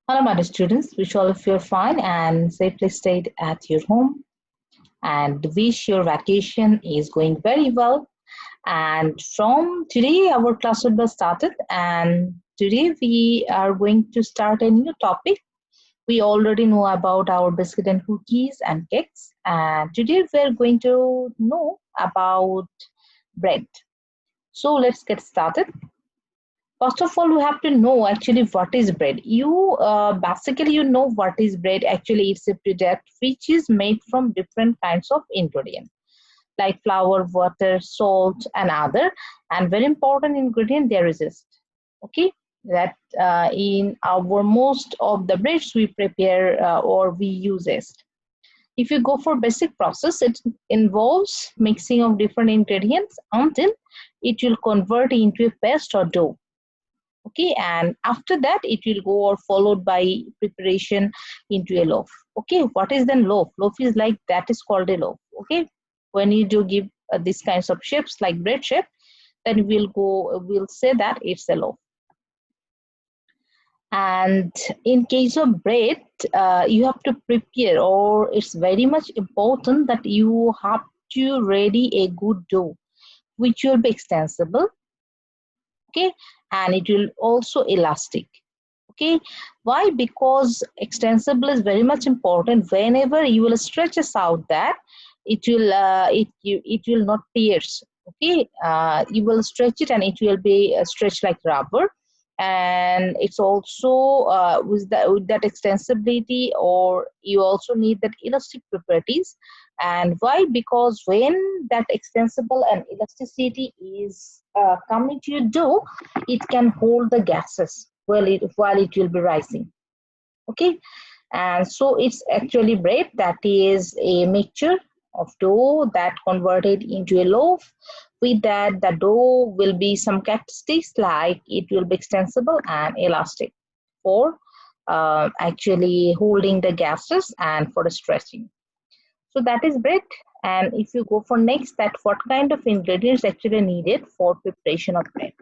Hello, my dear students. Wish all of you are fine and safely stayed at your home. And wish your vacation is going very well. And from today, our class will be started. And today, we are going to start a new topic. We already know about our biscuit and cookies and cakes. And today, we are going to know about bread. So, let's get started. First of all, we have to know actually what is bread. Basically you know what is bread. Actually, it's a product which is made from different kinds of ingredients like flour, water, salt, and other. And very important ingredient there is yeast. Okay, that in our most of the breads we prepare or we use yeast. If you go for basic process, it involves mixing of different ingredients until it will convert into a paste or dough. Okay, and after that it will go or followed by preparation into a loaf. Okay, what is then loaf? Loaf is like that is called a loaf. Okay, when you do give these kinds of shapes like bread shape, then we'll say that it's a loaf. And in case of bread, you have to prepare, or it's very much important that you have to ready a good dough which will be extensible. Okay, and it will also elastic. Okay, why? Because extensible is very much important. Whenever you will stretch this out, that it will not pierce. Okay, you will stretch it and it will be stretched like rubber. And it's also with that extensibility, or you also need that elastic properties. And why? Because when that extensible and elasticity is coming to your dough, it can hold the gases while it will be rising. Okay, and so it's actually bread that is a mixture of dough that converted into a loaf. With that, the dough will be some characteristics like it will be extensible and elastic for actually holding the gases and for the stretching. So that is bread. And if you go for next, that what kind of ingredients actually needed for preparation of bread?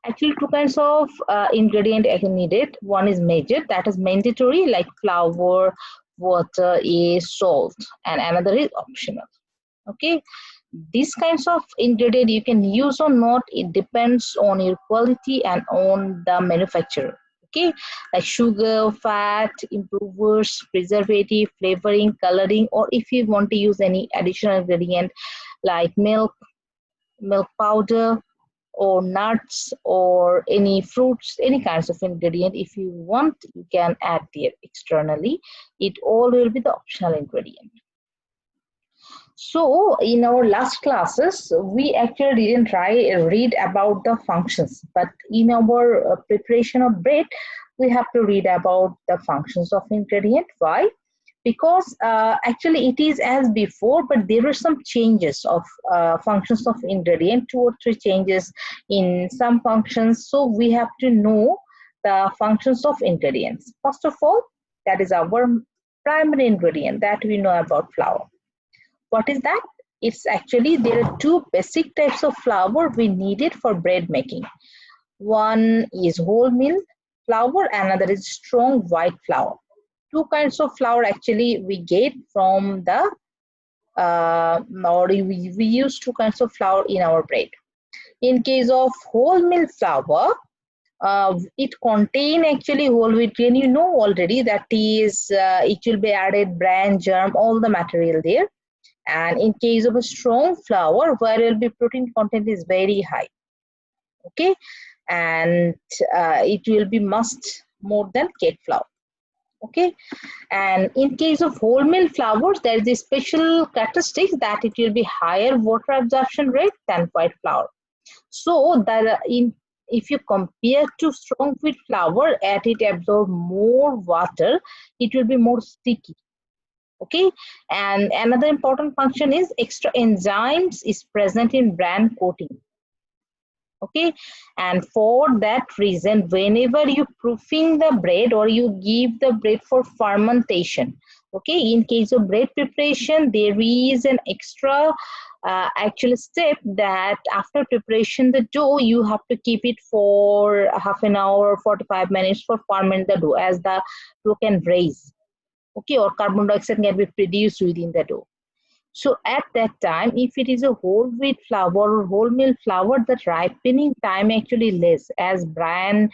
Actually, two kinds of ingredient are needed. One is major, that is mandatory, like flour, water, is salt, and another is optional. Okay, these kinds of ingredient you can use or not. It depends on your quality and on the manufacturer. Okay, like sugar, fat, improvers, preservative, flavoring, coloring, or if you want to use any additional ingredient like milk powder, or nuts, or any fruits, any kinds of ingredient. If you want, you can add there externally. It all will be the optional ingredient. So in our last classes, we actually didn't read about the functions, but in our preparation of bread, we have to read about the functions of ingredient. Why? Because actually it is as before, but there are some changes of functions of ingredient, 2 or 3 changes in some functions. So we have to know the functions of ingredients. First of all, that is our primary ingredient that we know about flour. What is that? It's actually, there are 2 basic types of flour we needed for bread making. One is wholemeal flour, another is strong white flour. 2 kinds of flour actually we get from the or we use 2 kinds of flour in our bread. In case of wholemeal flour, it contain actually whole wheat grain. You know already that is it will be added bran, germ, all the material there. And in case of a strong flour, where will be protein content is very high. Okay, and it will be must more than cake flour. Okay, and in case of wholemeal flours, there is a special characteristic that it will be higher water absorption rate than white flour. So that if you compare to strong wheat flour, as it absorb more water, it will be more sticky. Okay, and another important function is extra enzymes is present in bran coating. Okay, and for that reason, whenever you proofing the bread or you give the bread for fermentation, okay, in case of bread preparation, there is an extra actual step that after preparation the dough, you have to keep it for half an hour, 45 minutes for ferment the dough, as the dough can raise, okay, or carbon dioxide can be produced within the dough. So at that time, if it is a whole wheat flour or wholemeal flour, the ripening time actually less, as bran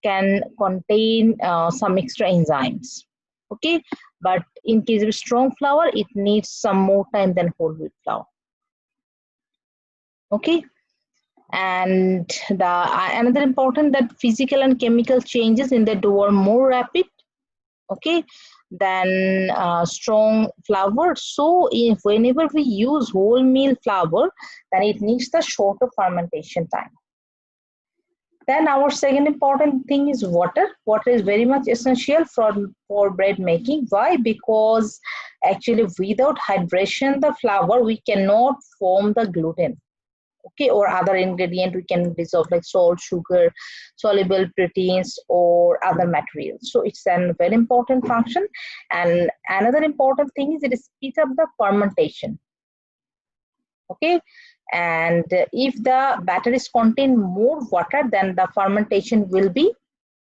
can contain some extra enzymes. Okay, but in case of strong flour, it needs some more time than whole wheat flour. Okay, and another important that physical and chemical changes in the dough are more rapid, okay, than strong flour. So if whenever we use wholemeal flour, then it needs the shorter fermentation time. Then our second important thing is water. Water is very much essential for bread making. Why? Because actually without hydration, the flour, we cannot form the gluten, okay, or other ingredient we can dissolve like salt, sugar, soluble proteins, or other materials. So it's a very important function. And another important thing is it speeds up the fermentation, okay. And if the batter is contain more water, then the fermentation will be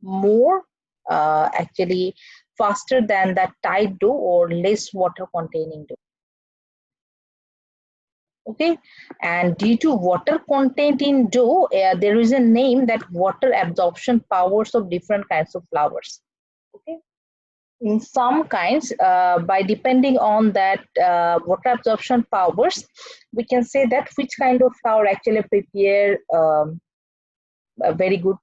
more actually faster than the tight dough or less water containing dough. Okay, and due to water content in dough, there is a name that water absorption powers of different kinds of flours. Okay, in some kinds, by depending on that water absorption powers, we can say that which kind of flour actually prepare a very good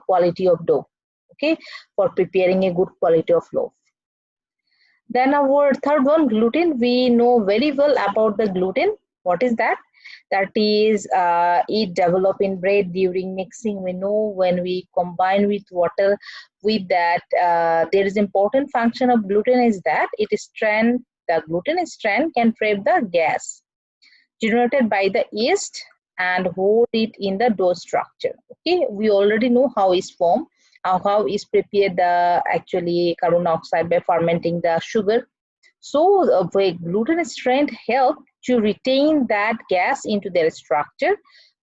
quality of dough. Okay, for preparing a good quality of loaf. Then our third one, gluten. We know very well about the gluten. What is that? That is, it develop in bread during mixing. We know when we combine with water with that, there is important function of gluten is that it is strand, the gluten strand can trap the gas generated by the yeast and hold it in the dough structure. Okay, we already know how is formed, how is prepared the actually carbon dioxide by fermenting the sugar. So the gluten strand help to retain that gas into their structure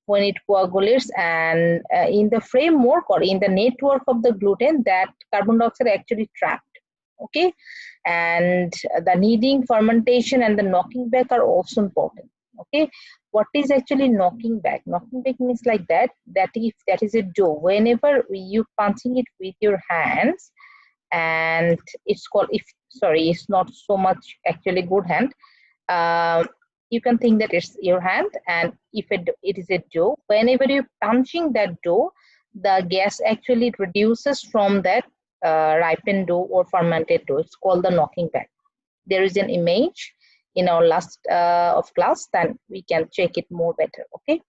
when it coagulates, and in the framework or in the network of the gluten, that carbon dioxide actually trapped. Okay, and the kneading, fermentation, and the knocking back are also important. Okay, what is actually knocking back? Knocking back means like that if that is a dough, whenever you punching it with your hands, and it's called, if sorry, it's not so much actually good hand, you can think that it's your hand, and if it is a dough, whenever you're punching that dough, the gas actually reduces from that ripened dough or fermented dough. It's called the knocking back. There is an image in our last of class, then we can check it more better. Okay,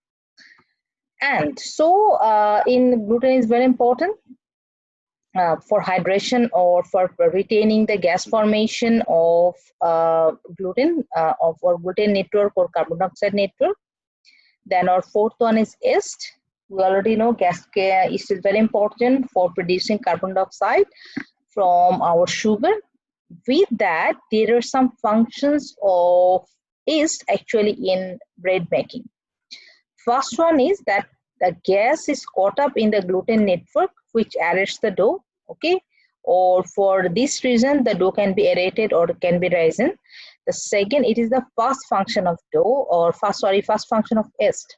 and so in gluten is very important for hydration or for retaining the gas formation of gluten or gluten network or carbon dioxide network. Then our fourth one is yeast. We already know yeast is very important for producing carbon dioxide from our sugar. With that, there are some functions of yeast actually in bread making. First one is that the gas is caught up in the gluten network, which arrests the dough. Okay, or for this reason, the dough can be aerated or can be risen. The second, it is the first function of dough, or first function of yeast.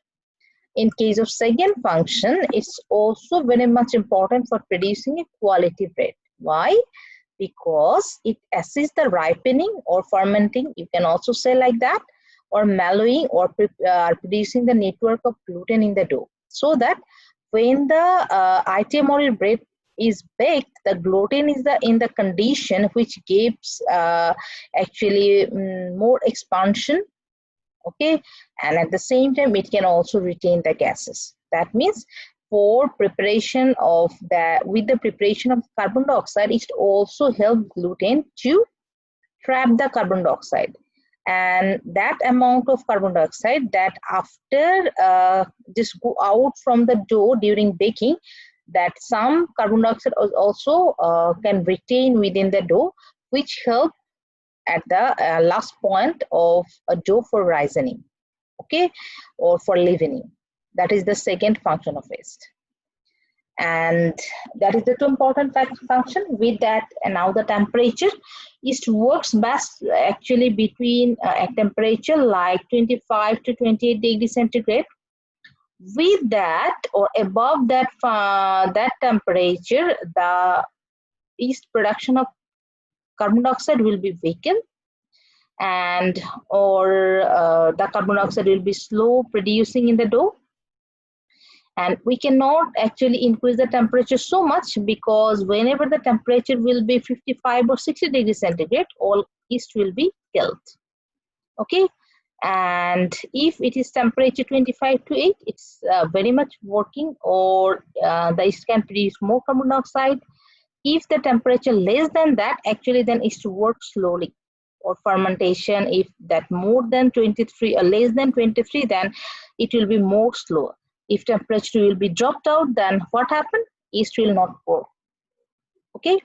In case of second function, it's also very much important for producing a quality bread. Why? Because it assists the ripening or fermenting, you can also say like that, or mellowing or producing the network of gluten in the dough, so that when the item or bread is baked, the gluten is in the condition which gives actually more expansion. Okay, and at the same time it can also retain the gases. That means for preparation of with the preparation of carbon dioxide, it also helps gluten to trap the carbon dioxide, and that amount of carbon dioxide that after just go out from the dough during baking, that some carbon dioxide also can retain within the dough, which help at the last point of a dough for rising. okay, or for leavening. That is the second function of yeast. And that is the two important function. With that, and now the temperature, yeast works best actually between a temperature like 25 to 28 degrees centigrade. With that or above that that temperature, the yeast production of carbon dioxide will be weakened, and the carbon dioxide will be slow producing in the dough. And we cannot actually increase the temperature so much, because whenever the temperature will be 55 or 60 degrees centigrade, all yeast will be killed. Okay, and if it is temperature 25 to 8, it's very much working, or the yeast can produce more carbon dioxide. If the temperature less than that, actually then yeast works slowly. Or fermentation, if that more than 23 or less than 23, then it will be more slower. If temperature will be dropped out, then what happened? Yeast will not work. Okay.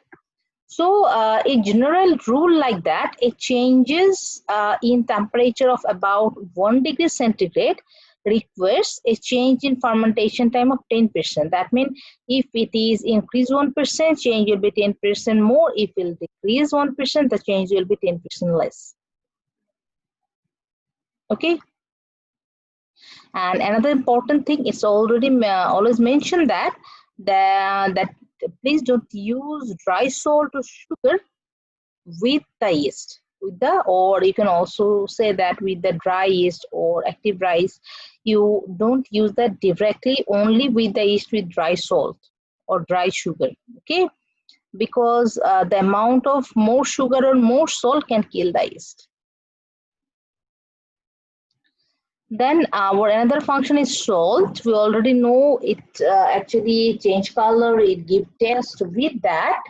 So a general rule like that, it changes in temperature of about 1 degree centigrade requires a change in fermentation time of 10%. That means if it is increase 1%, change will be 10% more. If it will decrease 1%, the change will be 10% less. Okay. And another important thing, it's already always mentioned that please don't use dry salt or sugar with the yeast, or you can also say that with the dry yeast or active rice, you don't use that directly, only with the yeast with dry salt or dry sugar. Okay, because the amount of more sugar or more salt can kill the yeast. Then our another function is salt. We already know it actually change color, it give taste. With that,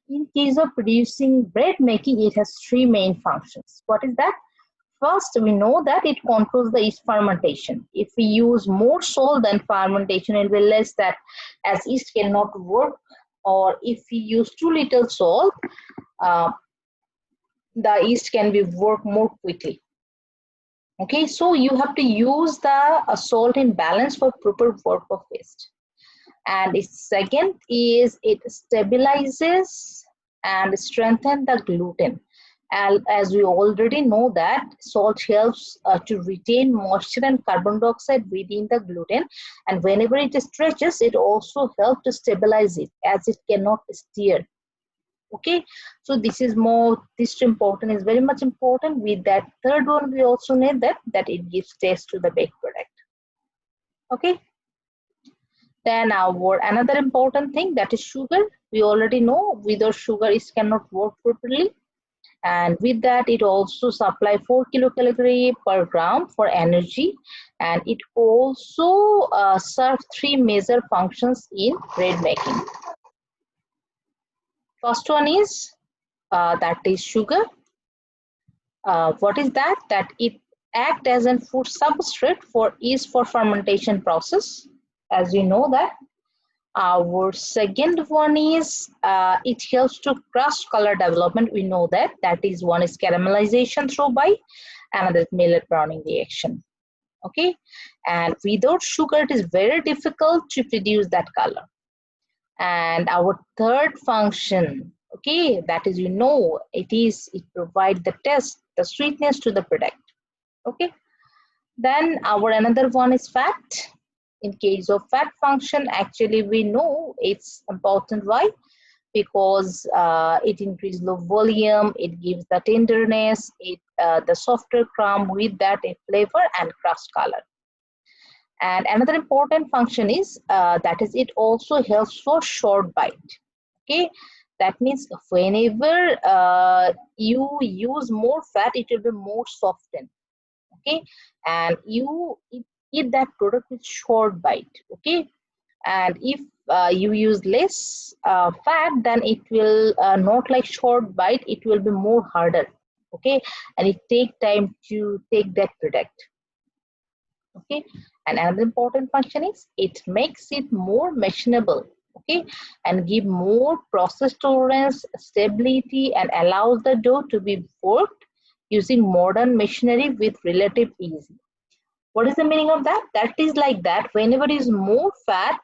in case of producing bread making, it has three main functions. What is that? First, we know that it controls the yeast fermentation. If we use more salt, then fermentation will be less, that as yeast cannot work. Or if we use too little salt, the yeast can be work more quickly. Okay, so you have to use the salt in balance for proper work of yeast. And its second is it stabilizes and strengthens the gluten. And as we already know that salt helps to retain moisture and carbon dioxide within the gluten, and whenever it stretches, it also helps to stabilize it as it cannot steer. Okay, so this is important, is very much important. With that third one, we also need that it gives taste to the baked product. Okay, then our another important thing, that is sugar. We already know without sugar it cannot work properly, and with that it also supply 4 kilocalorie per gram for energy, and it also serves three major functions in bread making. First one is that is sugar. What is that? That it acts as a food substrate for yeast for fermentation process, as we know that. Our second one is it helps to crust color development. We know that is one is caramelization through by, another is millet browning reaction. Okay, and without sugar it is very difficult to produce that color. And our third function, okay, that is, it provides the taste, the sweetness to the product. Okay, then our another one is fat. In case of fat function, actually we know it's important. Why? Because it increases the volume, it gives the tenderness, the softer crumb, with that a flavor and crust color. And another important function is that is it also helps for short bite. Okay, that means whenever you use more fat, it will be more softened. Okay, and you eat that product with short bite. Okay, and if you use less fat, then it will not like short bite, it will be more harder. Okay, and it take time to take that product. Okay, and another important function is it makes it more machinable. Okay, and give more process tolerance, stability, and allows the dough to be worked using modern machinery with relative ease. What is the meaning of that? That is like that whenever is more fat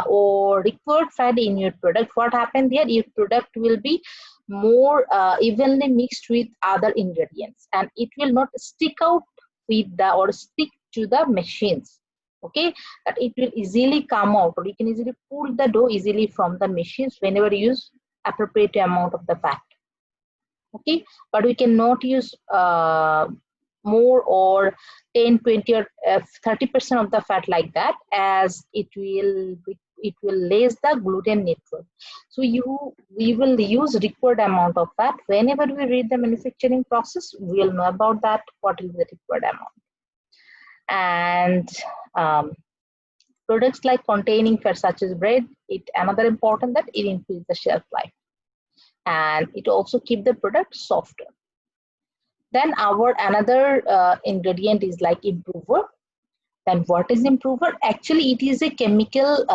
or required fat in your product, what happened there? Your product will be more evenly mixed with other ingredients, and it will not stick out with the or stick to the machines. Okay, that it will easily come out, or you can easily pull the dough easily from the machines whenever you use appropriate amount of the fat. Okay, but we cannot use more or 10, 20 or 30% of the fat like that, as it will less the gluten network. So we will use required amount of fat. Whenever we read the manufacturing process, we will know about that, what is the required amount. And products like containing fat such as bread, it another important that it increases the shelf life, and it also keep the product softer. Then our another ingredient is like improver. Then what is improver? Actually, it is a chemical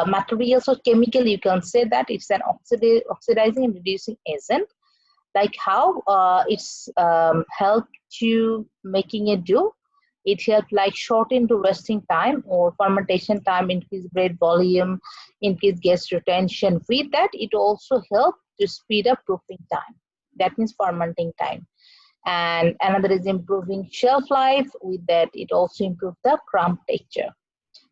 material. So chemical, you can say that it's an oxidizing and reducing agent. Like how it's helped to making a dough. It helps like shorten to resting time or fermentation time, increase bread volume, increase gas retention. With that, it also helps to speed up proofing time. That means fermenting time. And another is improving shelf life. With that, it also improves the crumb texture.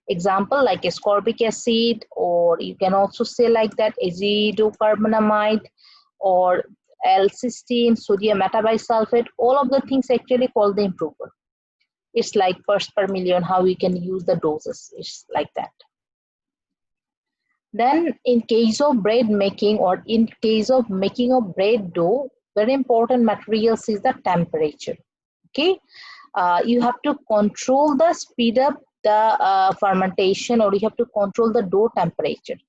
Example like ascorbic acid, or you can also say like that azidocarbonamide or L-cysteine, sodium metabisulfate. All of the things actually called the improver. It's like parts per million how we can use the doses. It's like that. Then in case of bread making, or in case of making of bread dough, very important materials is the temperature. Okay, you have to control the speed up the fermentation, or you have to control the dough temperature.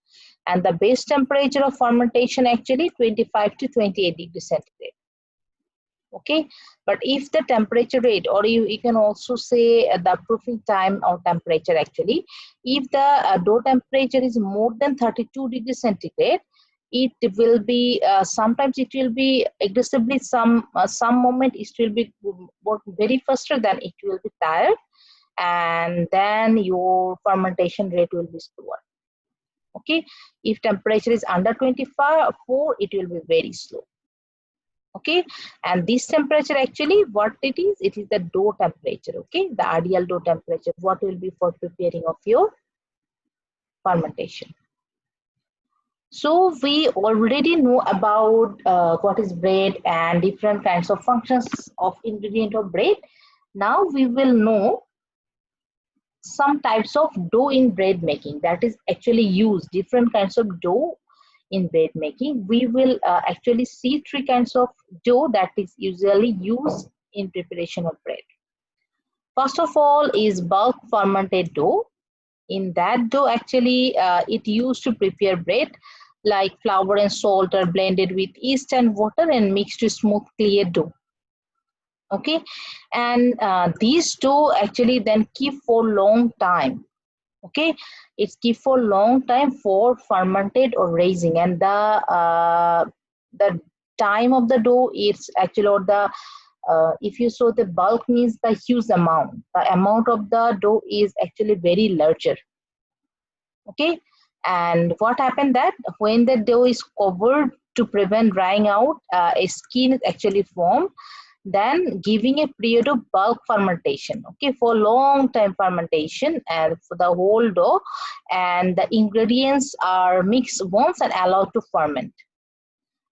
And the base temperature of fermentation actually 25 to 28 degrees centigrade. Okay, but if the temperature rate, or you can also say the proofing time or temperature actually, if the dough temperature is more than 32 degrees centigrade, it will be sometimes it will be aggressively, some moment it will be work very faster, than it will be tired, and then your fermentation rate will be slower. Okay, if temperature is under 24, it will be very slow. Okay, and this temperature actually what it is the dough temperature. Okay, the ideal dough temperature, what will be for preparing of your fermentation. So we already know about what is bread and different kinds of functions of ingredient of bread. Now we will know some types of dough in bread making, that is actually used different kinds of dough in bread making. We will actually see three kinds of dough that is usually used in preparation of bread. First of all is bulk fermented dough. In that dough actually it used to prepare bread, like flour and salt are blended with yeast and water and mixed to smooth clear dough. Okay, and these dough actually then keep for long time. Okay, it's keep for long time for fermented or raising, and the time of the dough is actually, or the if you saw the bulk means the huge amount, the amount of the dough is actually very larger. Okay, and what happened that when the dough is covered to prevent drying out, a skin is actually formed, then giving a period of bulk fermentation, okay, for long time fermentation and for the whole dough, and the ingredients are mixed once and allowed to ferment.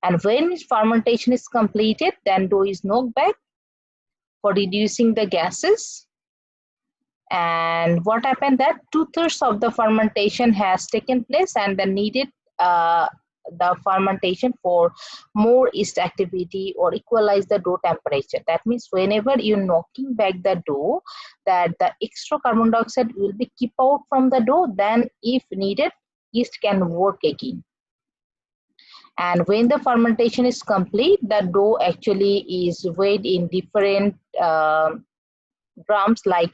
And when fermentation is completed, then dough is knocked back for reducing the gases. And what happened that 2/3 of the fermentation has taken place, and the needed the fermentation for more yeast activity or equalize the dough temperature. That means whenever you're knocking back the dough, that the extra carbon dioxide will be kept out from the dough, then if needed, yeast can work again. And when the fermentation is complete, the dough actually is weighed in different grams. Like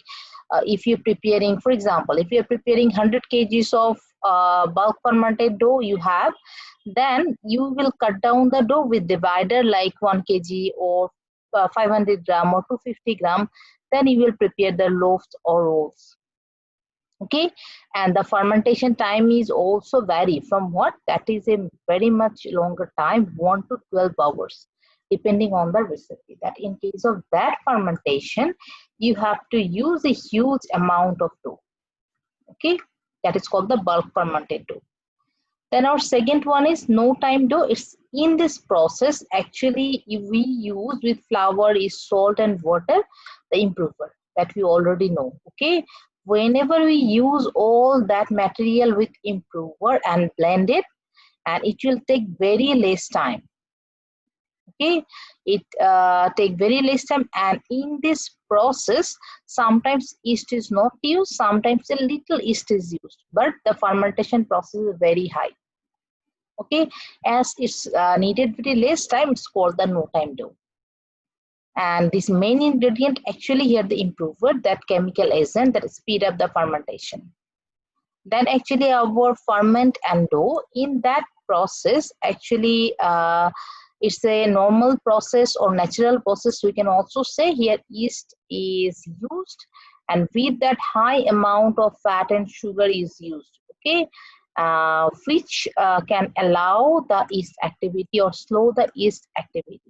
if you're preparing, for example, if you're preparing 100 kgs of bulk fermented dough you have, then you will cut down the dough with divider like 1 kg or 500 gram or 250 gram. Then you will prepare the loaves or rolls. Okay, and the fermentation time is also vary from what, that is a very much longer time, 1 to 12 hours, depending on the recipe. That in case of that fermentation, you have to use a huge amount of dough. Okay, that is called the bulk fermented dough. Then our second one is no time dough. It's in this process, actually we use with flour is salt and water, the improver that we already know. Okay, whenever we use all that material with improver and blend it, and it will take very less time. Okay, it take very less time, and in this process sometimes yeast is not used, sometimes a little yeast is used, but the fermentation process is very high. Okay, as it's needed very less time, it's called the no time dough. And this main ingredient actually here the improver, that chemical agent that speed up the fermentation. Then actually our ferment and dough, in that process actually it's a normal process or natural process, we can also say. Here yeast is used, and with that high amount of fat and sugar is used. Okay, which can allow the yeast activity or slow the yeast activity.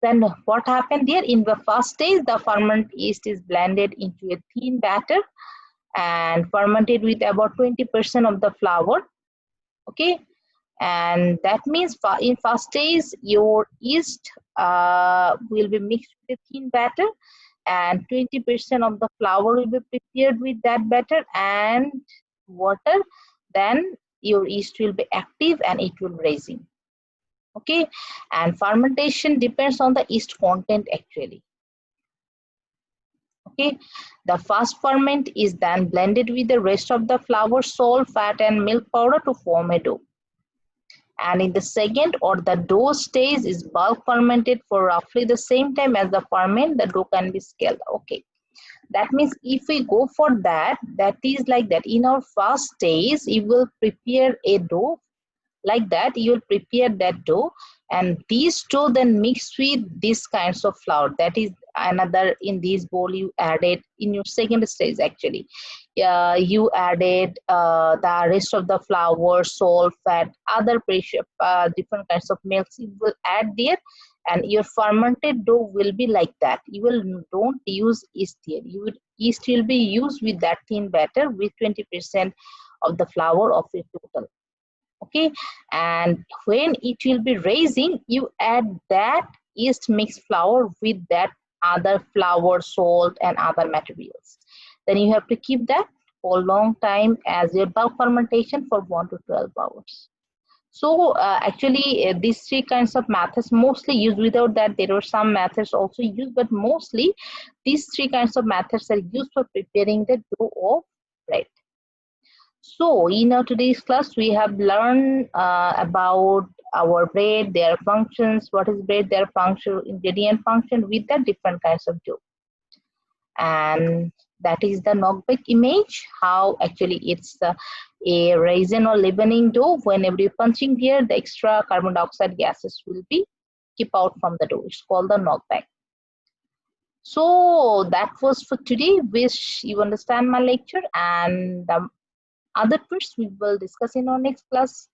Then what happened there, in the first stage the ferment yeast is blended into a thin batter and fermented with about 20% of the flour. Okay, and that means in first stage your yeast will be mixed with a thin batter, and 20% of the flour will be prepared with that batter and water. Then your yeast will be active and it will raising. Okay, and fermentation depends on the yeast content actually. Okay, the first ferment is then blended with the rest of the flour, salt, fat and milk powder to form a dough. And in the second or the dough stage is bulk fermented for roughly the same time as the ferment, the dough can be scaled. Okay, that means if we go for that, that is like that. In our first stage, you will prepare a dough like that. You will prepare that dough, and this dough then mixed with these kinds of flour. That is another, in this bowl you added in your second stage actually. You added the rest of the flour, salt, fat, other pressure, different kinds of milks you will add there, and your fermented dough will be like that. You will don't use yeast here. Yeast will be used with that thin batter with 20% of the flour of the total. Okay, and when it will be raising, you add that yeast mixed flour with that other flour, salt and other materials. Then you have to keep that for a long time as your bulk fermentation for 1 to 12 hours. So actually these three kinds of methods mostly used. Without that there are some methods also used, but mostly these three kinds of methods are used for preparing the dough of bread. So in our today's class we have learned about our bread, their functions, what is bread, their function, ingredient function with the different kinds of dough. And that is the knockback image, how actually it's a raisin or leavening dough. Whenever you're punching here, the extra carbon dioxide gases will be keep out from the dough. It's called the knockback. So that was for today. Wish you understand my lecture, and the other parts we will discuss in our next class.